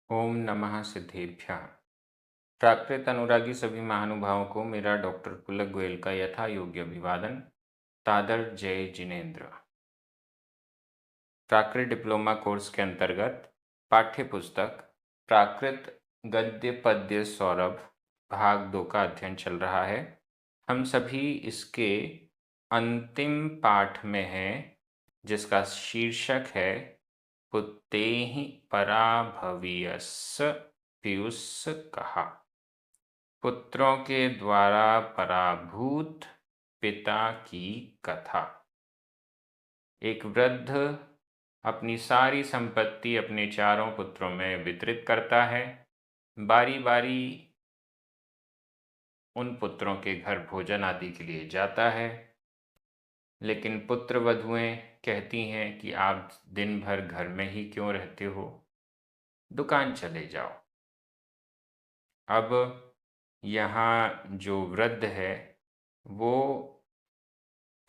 ओम नमः सिद्धेभ्यः। प्राकृत अनुरागी सभी महानुभावों को मेरा डॉक्टर पुलक गोयल का यथा योग्य अभिवादन। तादर जय जिनेन्द्र। प्राकृत डिप्लोमा कोर्स के अंतर्गत पाठ्य पुस्तक प्राकृत गद्य पद्य सौरभ भाग 2 का अध्ययन चल रहा है। हम सभी इसके अंतिम पाठ में हैं, जिसका शीर्षक है पुत्तेहि पराभवीयस्स पीयूष कहा। पुत्रों के द्वारा पराभूत पिता की कथा। एक वृद्ध अपनी सारी संपत्ति अपने चारों पुत्रों में वितरित करता है। बारी बारी उन पुत्रों के घर भोजन आदि के लिए जाता है, लेकिन पुत्र वधुएं कहती हैं कि आप दिन भर घर में ही क्यों रहते हो, दुकान चले जाओ। अब यहाँ जो वृद्ध है वो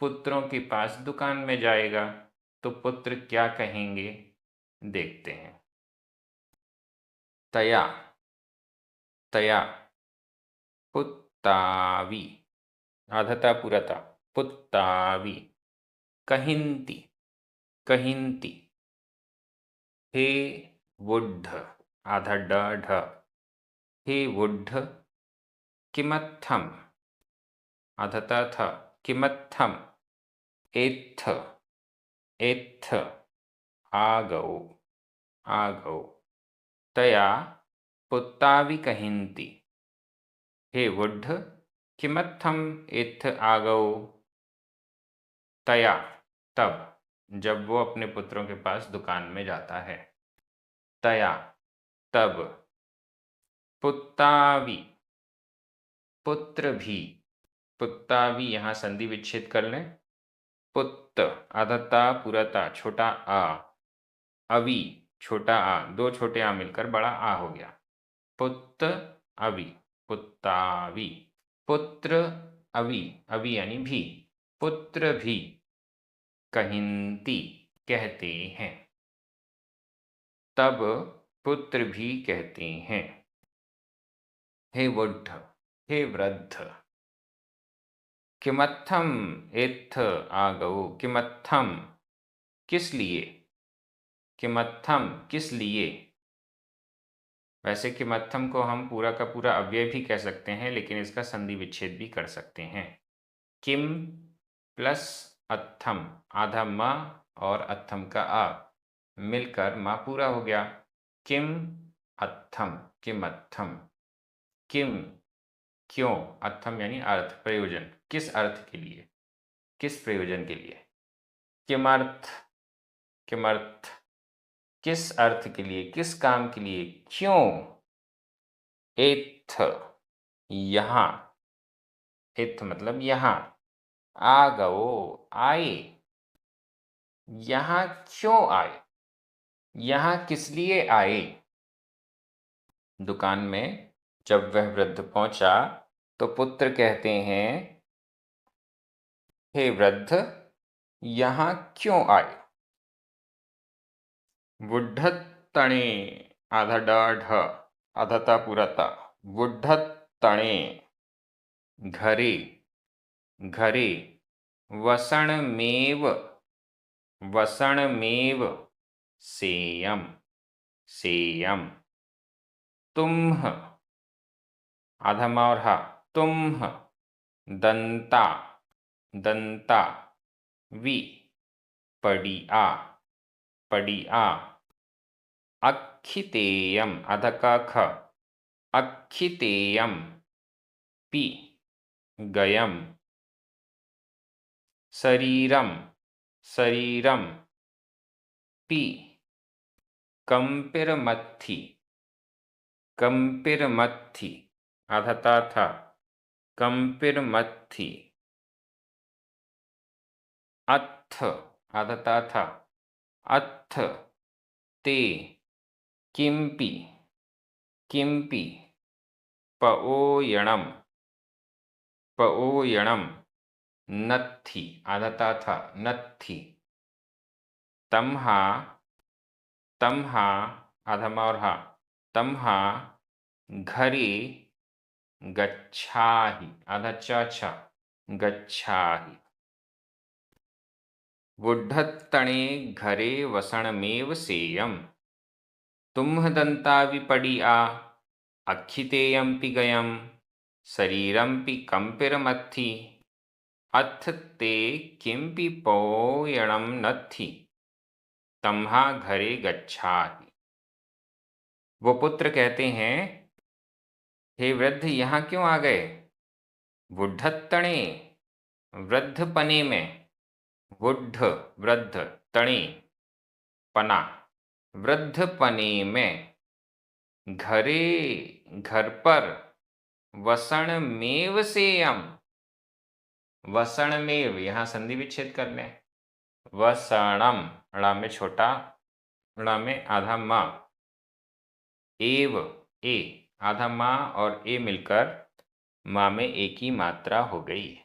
पुत्रों के पास दुकान में जाएगा, तो पुत्र क्या कहेंगे देखते हैं। तया तया पुत्तावी, आधता पुरता, पुत्तावी। कहिंती कहिंती। हे वुड्ढ, आधा ड ढ। हे वुड्ढ। किमर्थम, आधता थ। किमर्थम। एत्थ एत्थ। आगौ आगौ। तया पुत्तावी कहिंती। हे वुड्ढ, किमर्थम एत्थ आगौ। तया, तब, जब वो अपने पुत्रों के पास दुकान में जाता है। तया, तब। पुत्तावी, पुत्र भी। पुत्तावी, यहाँ संधि विच्छेद कर लें। पुत्त, आधता पुरता, छोटा आ। अवि, छोटा आ, दो छोटे आ मिलकर बड़ा आ हो गया। पुत्र अवि, पुत्तावी। पुत्र अवि, अवि यानी भी, पुत्र भी। कहिंती, कहते हैं। तब पुत्र भी कहते हैं। हे वुड्ढ, हे वृद्ध। किमर्थम एत्थ आगौ। किमर्थम, किस लिए। किमर्थम, किस लिए। वैसे किमर्थम को हम पूरा का पूरा अव्यय भी कह सकते हैं, लेकिन इसका संधि विच्छेद भी कर सकते हैं। किम प्लस अत्थम, आधा म और अत्थम का आ मिलकर माँ पूरा हो गया। किम अत्थम, किमर्थम। किम, क्यों। अर्थम यानी अर्थ, प्रयोजन, किस अर्थ के लिए, किस प्रयोजन के लिए। किमर्थ, किमर्थ, किस अर्थ के लिए, किस काम के लिए, क्यों। एत्थ, यहाँ। एत्थ मतलब यहाँ। आगओ, आए। यहाँ क्यों आए, यहाँ किस लिए आए। दुकान में जब वह वृद्ध पहुंचा तो पुत्र कहते हैं, हे वृद्ध, यहाँ क्यों आए। वुड्ढत्तणे, आधा ड ढ, आधता पुरता। वुड्ढत्तणे, घरे घरे। वसनमेव, वसनमेव। सेयम, सेयम। तुम्ह, आधा म और हा, तुम्ह। दंता, दंता। वि, पडिया, पडिया। अक्षितेयम, आधा का ख। अक्षितेयम। पि, गयम। शरीरम, शरीरम। पि, कंपिरमथि, कंपिरमथि, आधता था। कंपिरमथि। अत्थ, आधता था। अत्थ, ते। किंपि, किंपि। पओयणम, पओयणम। नत्थि, आधता था। नत्थि। तम्हा, तम्हा, आधा म और हा। तम्हा घरे गच्छाहि, आधा च छ, गच्छाहि। वुड्ढत्तणे घरे वसनमेव सेयम्। तुम्हदन्ताविपडिया अक्षितेयम्पि गयम् शरीरम्पि कंपिरमत्थि अथ ते किंपि पौयणं नत्थि तम्हा घरे गच्छाहि। वो पुत्र कहते हैं, हे वृद्ध यहाँ क्यों आ गए? वुड्ढत्तणे, वृद्धपने में, वुड्ढ वृद्ध, तणे पना, वृद्धपने में, घरे घर पर, वसनमेव सेयम्, वसनमेव यहाँ संधि विच्छेद कर लें, वसणम ण में छोटा, ण में आधा म, एव ए आधा माँ और ए मिलकर माँ में एक ही मात्रा हो गई।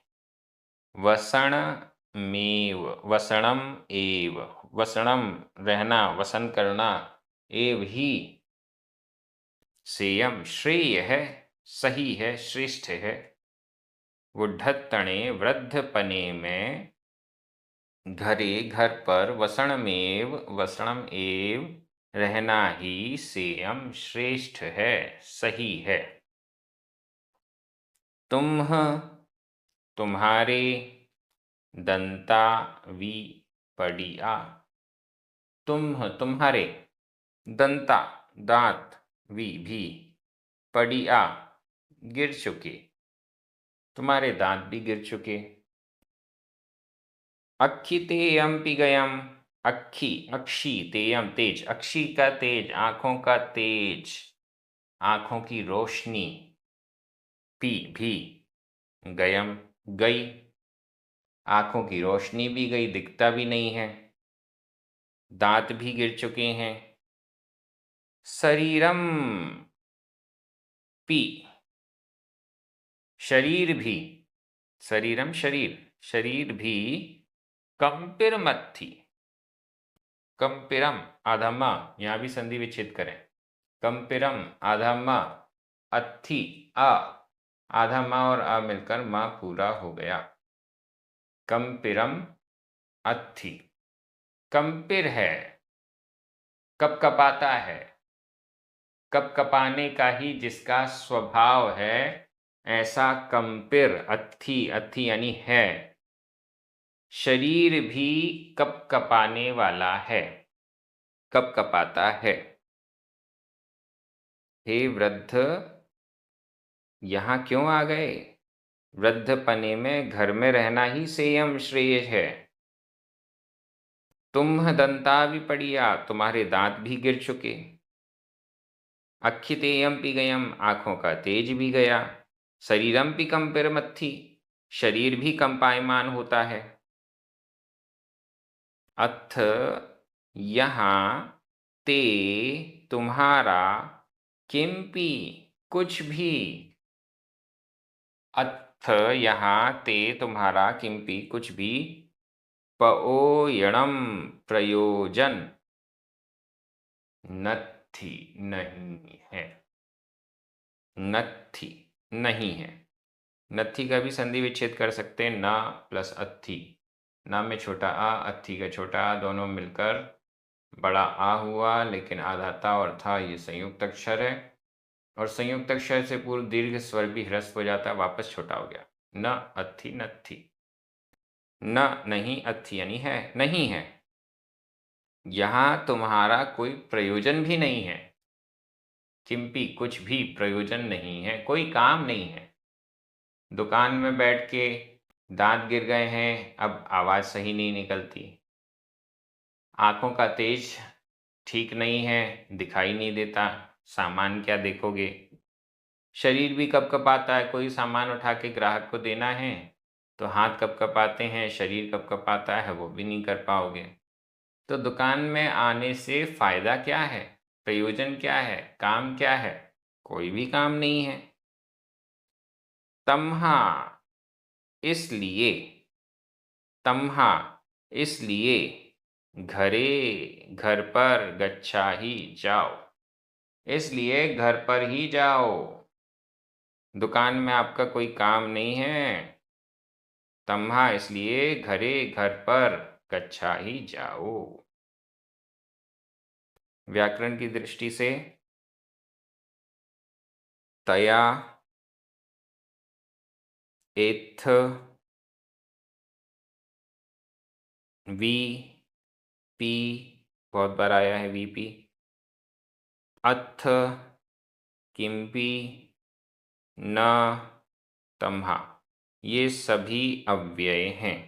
वसणमेव, वसणम एव, वसणम रहना, वसन करना, एव ही, सेयम श्रेय है, सही है, श्रेष्ठ है। वुड्ढत्तणे वृद्धपने में, घरे घर पर, वसनमेव वसनम एव रहना ही, सेयम श्रेष्ठ है, सही है। तुम्ह तुम्हारे, दंता विपडिया, तुम्ह तुम्हारे, दंता दांत, भी, पडिया गिर चुके, तुम्हारे दांत भी गिर चुके। अक्षि तेयम पी गयम, अक्षी अक्षी तेयम तेज, अक्षी का तेज, आंखों का तेज, आंखों की रोशनी, पी भी, गयम गई, आंखों की रोशनी भी गई, दिखता भी नहीं है, दांत भी गिर चुके हैं। शरीरम पी, शरीर भी, शरीरम शरीर, शरीर भी, कंपिरमत्थि, कंपिरम आधा म, यहाँ भी संधि विच्छेद करें, कंपिरम आधा म, अत्थि अ, आधा म और अ मिलकर म पूरा हो गया। कंपिरम अत्थि, कंपिर है, कपकपाता है, कपकपाने का ही जिसका स्वभाव है, ऐसा कंपिर, अत्थि, अत्थि यानी है, शरीर भी कपकपाने वाला है, कपकपाता है। हे वृद्ध यहाँ क्यों आ गए? वृद्धपने में घर में रहना ही सेयम श्रेय है। तुम्ह दंता विपडिया, तुम्हारे दांत भी गिर चुके। अक्षितेयम पी गयम, आंखों का तेज भी गया। शरीरम पी कंपिरमत्थि, शरीर भी कंपायमान होता है। अथ यहाँ, ते तुम्हारा, किंपि कुछ भी, अथ यहाँ ते तुम्हारा, किंपि कुछ भी, पओयणम प्रयोजन, नत्थि नहीं है, नत्थि नहीं है। नत्थि का भी संधि विच्छेद कर सकते हैं, न प्लस अत्थि, न में छोटा आ, अत्थि का छोटा आ, दोनों मिलकर बड़ा आ हुआ, लेकिन आधा ता और था ये संयुक्त अक्षर है, और संयुक्त अक्षर से पूर्व दीर्घ स्वर भी ह्रस्व हो जाता, वापस छोटा हो गया। न अत्थि नत्थि, न नहीं, अत्थि यानी है, नहीं है। यहाँ तुम्हारा कोई प्रयोजन भी नहीं है, किंपि कुछ भी प्रयोजन नहीं है, कोई काम नहीं है। दुकान में बैठ के दांत गिर गए हैं, अब आवाज़ सही नहीं निकलती। आंखों का तेज ठीक नहीं है, दिखाई नहीं देता, सामान क्या देखोगे। शरीर भी कपकपाता है, कोई सामान उठा के ग्राहक को देना है तो हाथ कपकपाते हैं, शरीर कपकपाता है, वो भी नहीं कर पाओगे। तो दुकान में आने से फायदा क्या है, प्रयोजन क्या है, काम क्या है? कोई भी काम नहीं है। तम्हा इसलिए, तम्हा इसलिए, घरे घर पर, गच्छाहि जाओ, इसलिए घर पर ही जाओ। दुकान में आपका कोई काम नहीं है। तम्हा इसलिए घरे घर पर कच्छा ही जाओ। व्याकरण की दृष्टि से तया, एथ, वी, पी, बहुत बार आया है वीपी, अथ, किम्पी, न, तम्हा, ये सभी अव्यय हैं।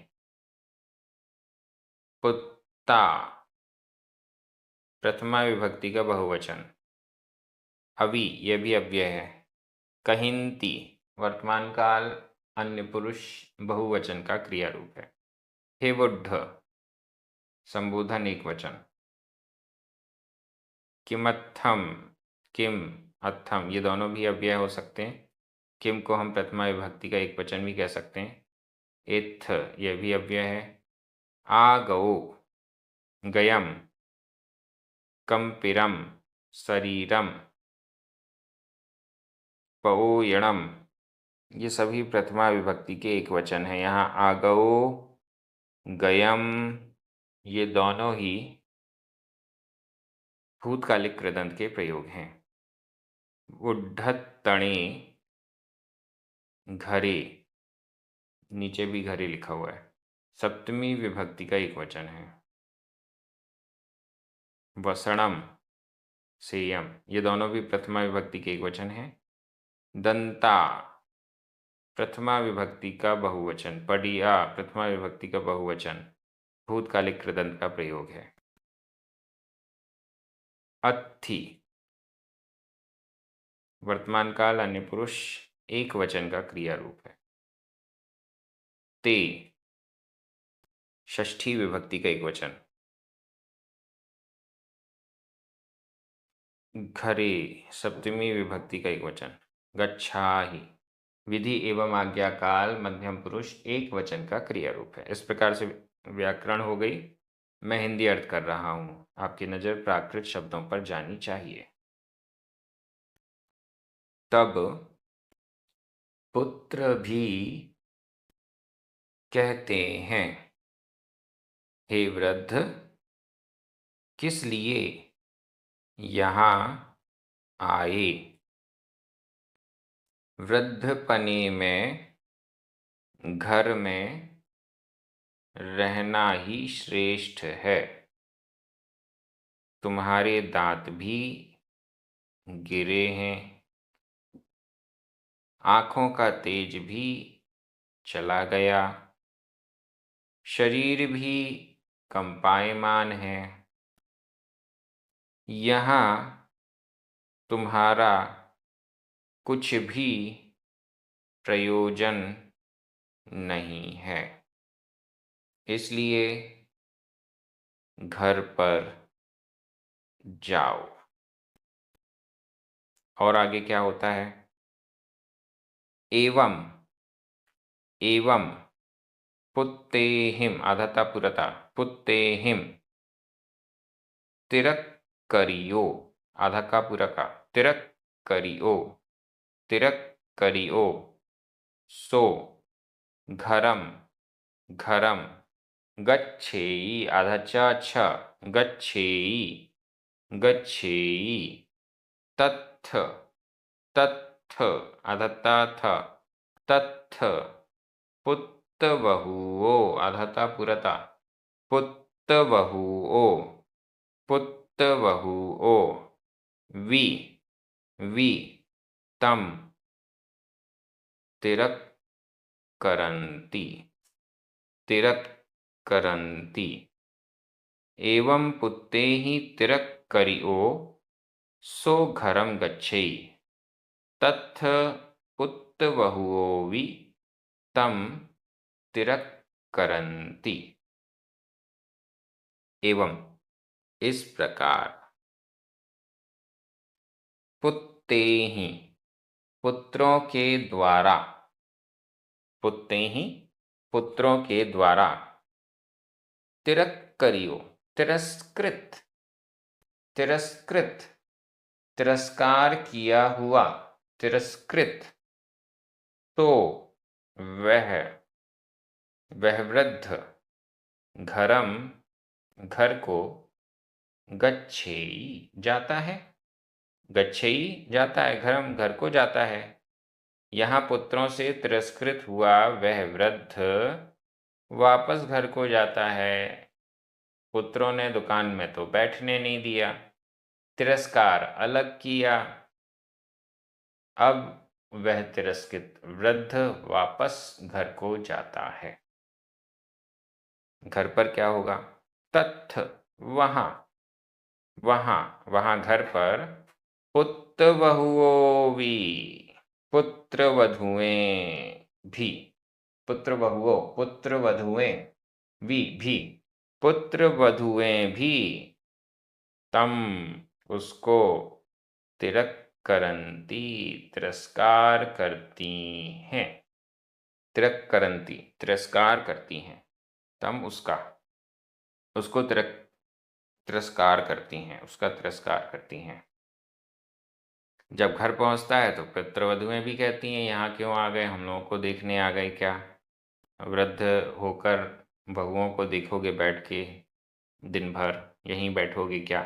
पुत्ता, प्रथमा विभक्ति का बहुवचन। अवि, यह भी अव्यय है। कहिंती, वर्तमान काल अन्य पुरुष बहुवचन का क्रिया रूप है। हेवुड्ढ, संबोधन एकवचन। किमत्थम, किम, अत्थम, ये दोनों भी अव्यय हो सकते हैं। किम को हम प्रथमा विभक्ति का एक वचन भी कह सकते हैं। इत्थ, यह भी अव्यय है। आगओ, गयम, कंपिरम, शरीरम, पओयणम, ये सभी प्रथमा विभक्ति के एक वचन हैं। यहाँ आगओ, गयम, ये दोनों ही भूतकालिक कृदंत के प्रयोग हैं। उड्ढत्तणे, घरे, नीचे भी घरे लिखा हुआ है, सप्तमी विभक्ति का एक वचन है। वसणम, सेयम, ये दोनों भी प्रथमा विभक्ति के एक वचन हैं। दंता, प्रथमा विभक्ति का बहुवचन। पडिया, प्रथमा विभक्ति का बहुवचन, भूतकालिक कृदंत का प्रयोग है। अत्थि, वर्तमान काल अन्य पुरुष एक वचन का क्रिया रूप है। ते, षष्ठी विभक्ति का एक वचन। घरे, सप्तमी विभक्ति का एक वचन। गच्छाहि, विधि एवं आज्ञा काल मध्यम पुरुष एक वचन का क्रिया रूप है। इस प्रकार से व्याकरण हो गई। मैं हिंदी अर्थ कर रहा हूँ, आपकी नज़र प्राकृत शब्दों पर जानी चाहिए। तब पुत्र भी कहते हैं, हे वृद्ध, किस लिए यहाँ आए। वृद्धपने में घर में रहना ही श्रेष्ठ है। तुम्हारे दांत भी गिरे हैं, आँखों का तेज भी चला गया, शरीर भी कंपायमान है। यहाँ तुम्हारा कुछ भी प्रयोजन नहीं है, इसलिए घर पर जाओ। और आगे क्या होता है? एवं, एवं पुत्तेहिम, आधाता पुरता, पुत्तेहिम, तिरक करियो, आधा का पूरा का, तिरक करियो, तिरक करियो, सो घरम, घरम, गच्छेयी, आधा छ, गच्छेयी, गच्छेयी, तत्थ, तत्थ, आधा था, तत्थ, पुत्तवहुओ, आधा ता पुरता, पुत्तवहुओ, पुत्तवहुओ, वि, वि, तम, तिरक्करन्ति, तिरक्करन्ति, एवं पुत्तेहि तिरक्करियो, सो घरम गच्छेयि, तत्थ पुत्तवहुओ वि तम तिरक्करन्ति। एवं, इस प्रकार, पुत्तेहि, पुत्रों के द्वारा, पुत्तेहि, पुत्रों के द्वारा, तिरक्करियो, तिरस्कृत, तिरस्कृत, तिरस्कार किया हुआ, तिरस्कृत, तो वह वृद्ध घरम, घर को, गच्छेई जाता है, गच्छेई जाता है, घरम घर को जाता है। यहाँ पुत्रों से तिरस्कृत हुआ वह वृद्ध वापस घर को जाता है। पुत्रों ने दुकान में तो बैठने नहीं दिया, तिरस्कार अलग किया। अब वह तिरस्कृत वृद्ध वापस घर को जाता है। घर पर क्या होगा? तत्थ, वहाँ, वहाँ, वहाँ घर पर, पुत्रवधूओवी, पुत्र वधुएं भी, पुत्र बहुओं, पुत्र वधुएं भी, पुत्र वधुएं भी, तम, उसको, तिरक्करन्ति, तिरस्कार करती हैं, तिरक्करन्ति, तिरस्कार करती हैं, तम, उसका, उसको तिरस्कार करती हैं, उसका तिरस्कार करती हैं। जब घर पहुंचता है तो पुत्रवधुएं भी कहती हैं, यहाँ क्यों आ गए, हम लोगों को देखने आ गए क्या? वृद्ध होकर बहुओं को देखोगे बैठ के, दिन भर यहीं बैठोगे क्या?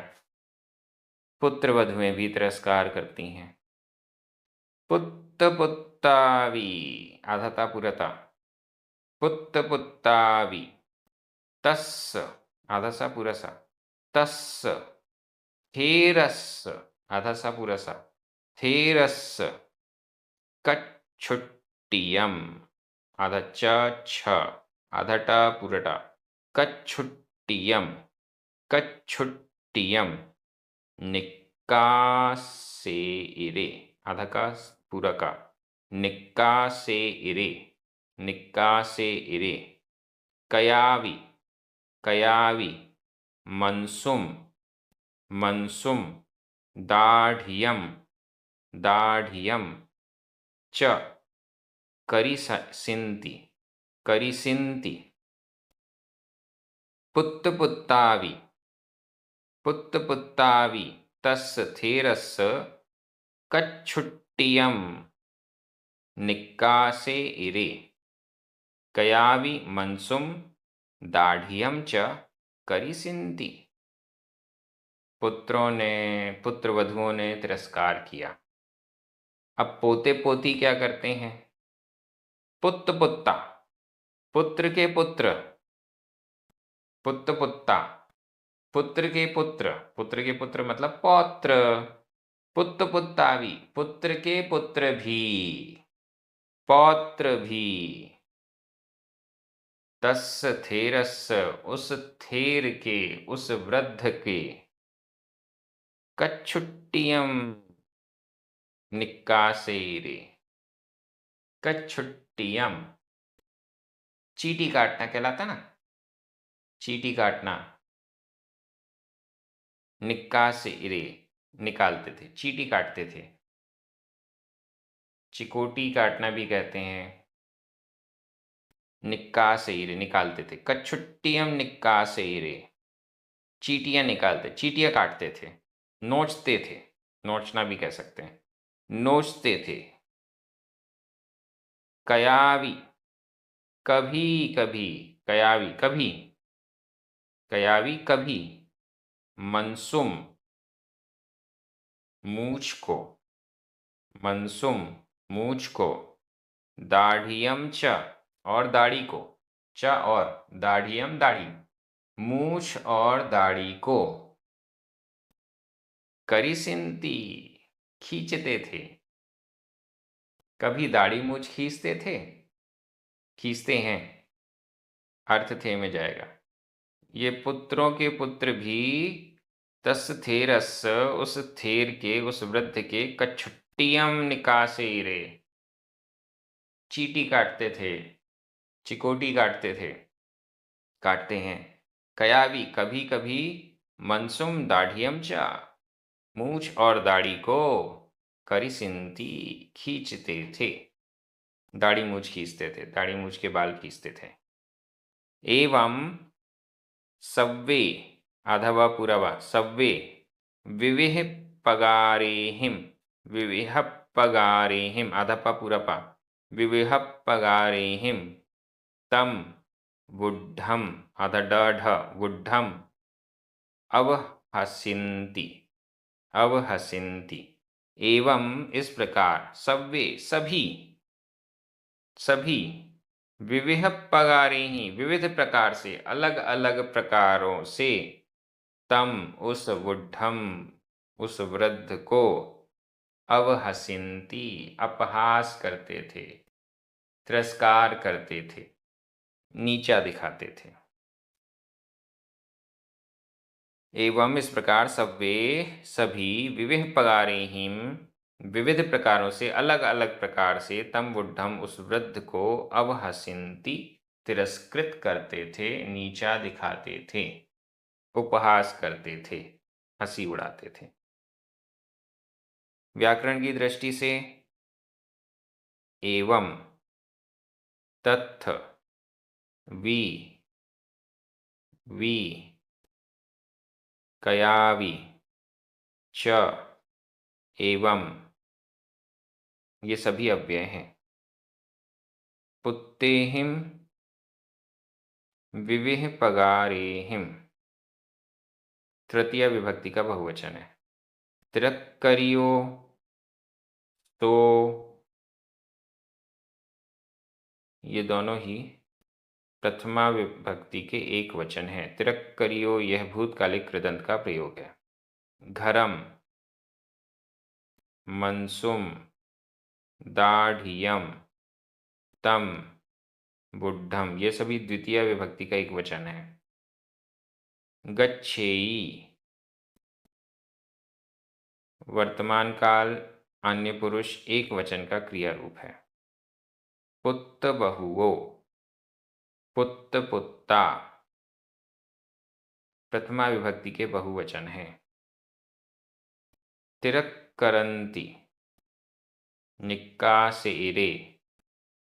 पुत्रवधुएं भी तिरस्कार करती हैं। पुत्त पुत्तावी, आधा ता पूरा ता, पुत्त पुत्तावी, तस्स, आधा सा पूरा सा, तस्स, थेरस्स, आधा सा पूरा सा, थेरस्स, कच्छुट्टियम, आधा च छ, आधा टा पूरा टा, कच्छुट्टियम, कच्छुट्टियम, निक्कासेइरे, आधा का पूरा का, निक्कासेइरे, निक्कासेइरे, कयावी, कयावी, मनसुम, मनसुम, दाढ़ियम, दाढ़ियम, च, करिसिन्ति, करिसिन्ति, पुत्तपुत्तावी, पुत्तपुत्तावी, तस्य थेरस्य कच्छुट्टियम, निक्कासेइरे, कयावी मनसुम, दाढ़ियम च करिसिन्ति। पुत्रों ने, पुत्रवधुओं ने तिरस्कार किया। अब पोते पोती क्या करते हैं? पुत्त पुत्ता, पुत्र के पुत्र, पुत्त पुत्ता, पुत्र के पुत्र, पुत्र के पुत्र मतलब पौत्र, पुत्त पुत्तावी, पुत्र के पुत्र भी, पौत्र भी, तस्य थेरस्य, उस थेर के, उस वृद्ध के, कच्छुट्टियम, निक्कासेरे, कच्छुट्टियम, चीटी काटना कहलाता ना, चीटी काटना, निक्कासेरे, निकालते थे, चीटी काटते थे, चिकोटी काटना भी कहते हैं, निक्कासेरे, निकालते थे, कच्छुट्टियम निक्कासेरे, चीटियां निकालते, चीटियां काटते थे, नोचते थे, नोचना भी कह सकते हैं, नोचते थे। कयावी, कभी कभी, कयावी कभी, कयावी कभी, मनसुम, मूछ को, मनसुम, मूछ को, दाढ़ियम च, और दाढ़ी को, च और, दाढ़ियम दाढ़ी, मूछ और दाढ़ी को, करिसिन्ति, खींचते थे, कभी दाढ़ी मूछ खींचते थे, खींचते हैं, अर्थ थे में जाएगा। ये पुत्रों के पुत्र भी, तस् थेरस, उस थेर के, उस वृद्ध के, कच्छुट्टियम निकासेरे, चीटी काटते थे, चिकोटी काटते थे, काटते हैं। कयावी, कभी कभी, मनसुम, दाढ़ियम चा, मूछ और दाढ़ी को, करिसिन्ति, खींचते थे, दाढ़ी मूछ खींचते थे, दाढ़ी मूछ के बाल खींचते थे। एवं सव्वे, आधा वा पूरा वा, सव्वे, विविह पगारेहिम, विविह पगारेहिम, आधा पा पूरा पा, विविह पगारेहिम तम वुड्ढम, आधा ड ढ, वुड्ढम अवहसिन्ति, अवहसिन्ति। एवं इस प्रकार सव्वे सभी, सभी विविध पगारेहि, विविध प्रकार से, अलग अलग प्रकारों से, तम उस वुड्ढम, उस वृद्ध को, अवहसिन्ति अपहास करते थे, तिरस्कार करते थे, नीचा दिखाते थे। एवं इस प्रकार सव्वे सभी विविध पगारेहिम, विविध प्रकारों से, अलग अलग प्रकार से, तम वुड्ढम उस वृद्ध को, अवहसिन्ति तिरस्कृत करते थे, नीचा दिखाते थे, उपहास करते थे, हंसी उड़ाते थे। व्याकरण की दृष्टि से एवं, तथ, वि, कयावि, च, एवं, ये सभी अव्यय हैं। पुत्तेहिम, विविह पगारेहिम, तृतीय विभक्ति का बहुवचन है। तिरक्करियो, तो, ये दोनों ही प्रथमा विभक्ति के एक वचन है। तिरक्करियो यह भूतकालिक कृदंत का प्रयोग है। घरम, मनसुम, दाढ़ियम, तम, बुड्ढम, ये सभी द्वितीय विभक्ति का एक वचन है। गच्छेयी वर्तमान काल अन्य पुरुष एक वचन का क्रिया रूप है। पुत्त बहुवो, पुत्त पुत्ता प्रथमा विभक्ति के बहुवचन है। तिरक्करन्ति, निक्कासेरे,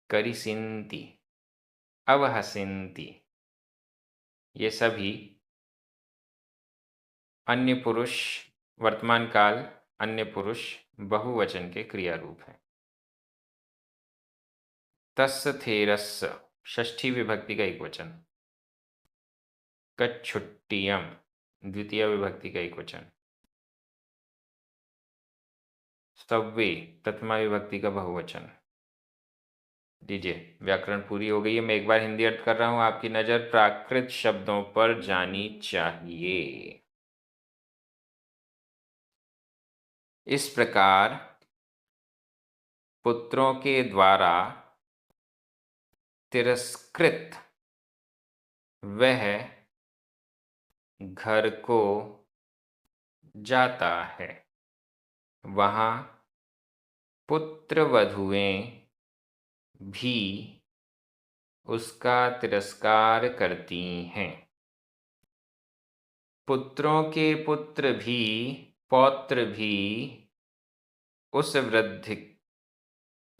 करिसिन्ति, अवहसिन्ति, ये सभी अन्य पुरुष वर्तमान काल अन्य पुरुष बहुवचन के क्रिया रूप हैं। तस्य थेरस्य षष्ठी विभक्ति का एक वचन। कच्छुट्टियम द्वितीय विभक्ति का एक वचन। सव्वे प्रथमा विभक्ति का बहुवचन। लीजिए व्याकरण पूरी हो गई है। मैं एक बार हिंदी अर्थ कर रहा हूं, आपकी नज़र प्राकृत शब्दों पर जानी चाहिए। इस प्रकार पुत्रों के द्वारा तिरस्कृत वह घर को जाता है, वहाँ पुत्रवधुएं भी उसका तिरस्कार करती हैं। पुत्रों के पुत्र भी, पौत्र भी उस वृद्ध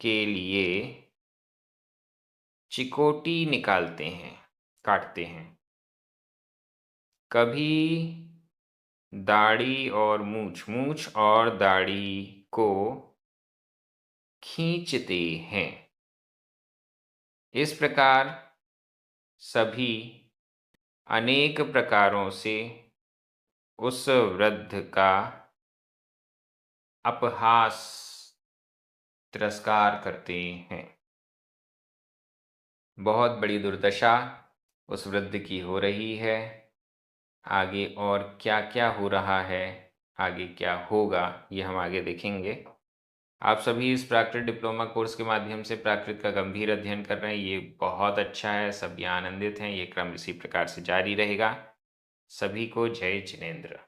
के लिए चिकोटी निकालते हैं, काटते हैं। कभी दाढ़ी और मूछ, मूछ और दाढ़ी को खींचते हैं। इस प्रकार सभी अनेक प्रकारों से उस वृद्ध का अपहास, तिरस्कार करते हैं। बहुत बड़ी दुर्दशा उस वृद्ध की हो रही है। आगे और क्या क्या हो रहा है, आगे क्या होगा, ये हम आगे देखेंगे। आप सभी इस प्राकृत डिप्लोमा कोर्स के माध्यम से प्राकृत का गंभीर अध्ययन कर रहे हैं, ये बहुत अच्छा है। सभी आनंदित हैं। ये क्रम इसी प्रकार से जारी रहेगा। सभी को जय जिनेंद्र।